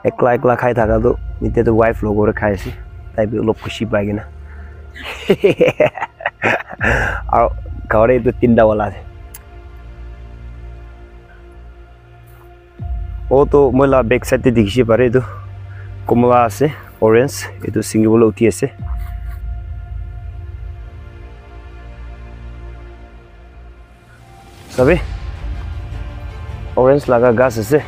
একলা একলা খাই থাকা তো নিতে তো ওয়াইফ লগ করে খাইছি তাই অলপ খুশি পাই কিনা আর ঘরে তো তিনটা ওয়ালা আছে ও তো মইলা বেক সাইডে দেখিছি পারে তো কমলা আছে অরেঞ্জ এটো সিঙ্গিবলে উঠি আছে সবে অরেঞ্জ লাগা গাছ আছে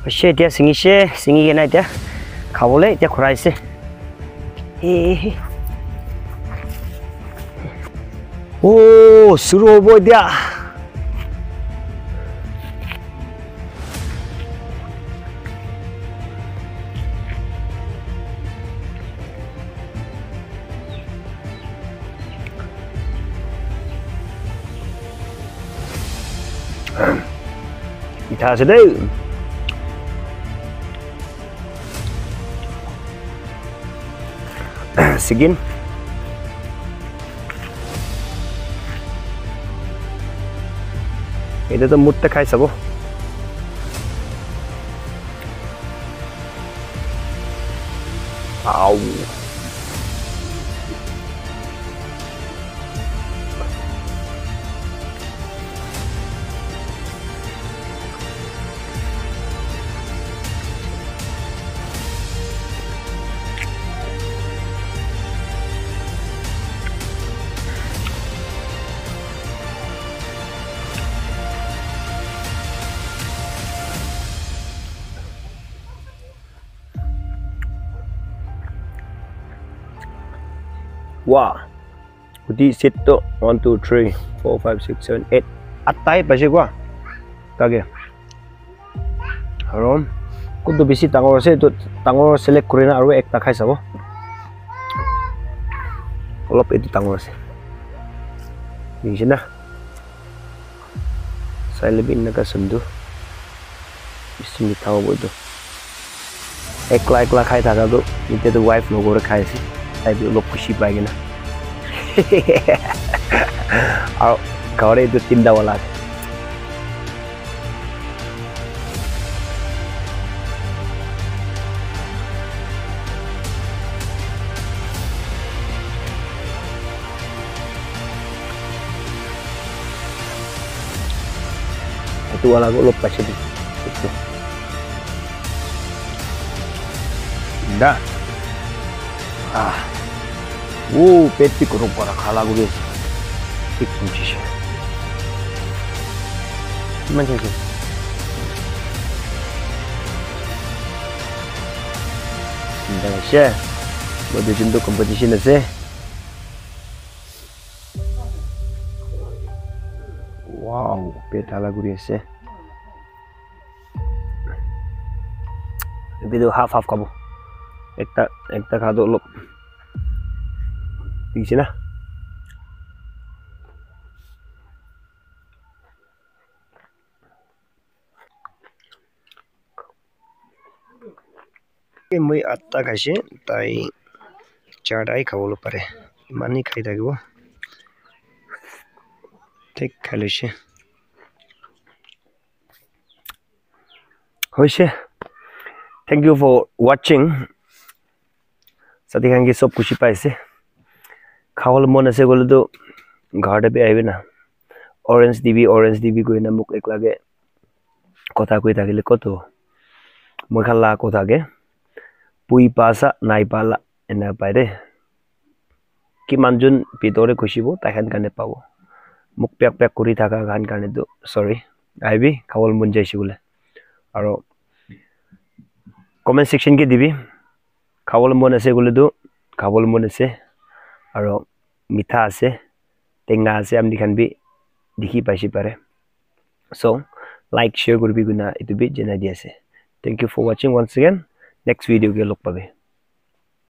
She dia singi ke na dia khawole dia khuraise oh suru hobo dia Ita ase dei Sigin এটা তো মুটটা খাই চাব আউ Wow, di situ 1 2 3 4 5 6 7 8 atai pasi gua kage harom kudu bisi tangor ase to tangor select kurina aru ekta khai sabo olop itu tangor ase dijina sai lebih naga sundu bisi mithaw boido ekla khai thaga to ite to wife logo re khai ase তাই লোক খুশি পাই কিনা আর ঘরে তো তিনটা ওয়ালা আছে itu wala ko lupa siya dito dah 오, 배tti kurang para khala guys. Tik kunci sih. Macam tu. Dah sih. Boleh junto competition sih. Wow, pet hala guys sih. Video half kamu. Ekta khado lop. Di sini মই আটটা খাইছে তাই চাৰটাই খাবলৈ পাৰে ইমানেই খাই থাকিব ঠিক খাই লৈছে হৈছে thank you for watching সাথী খানকে সব খুশি পাইছে খাওয়াল মন আছে গলে তো ঘৰতে বে আইবে না অরেঞ্জ দিবি কই না মোক এক লাগে কথা কই থাকিলে কত মই খালা কথাকে পুই পাসা নাই পালা এনা পাইরে কি মানজন ভিতরে খুশিব তাখান কানে পাব মোক পেক কৰি থাকা গান কানে তো সরি আইবি খাওয়াল মন যাইছি বলে আর কমেন্ট সেকশন কে দিবি খাওয়াল মন আছে গলে তো খাওয়াল মন আছে আর মিঠা আছে টেঙা আছে আমনি খান বি দেখি পাইছি পারে সো লাইক শেয়ার করবি গুনা এটু বি জেনা দি আছে thank you for watching once again next video কে লগ পাবে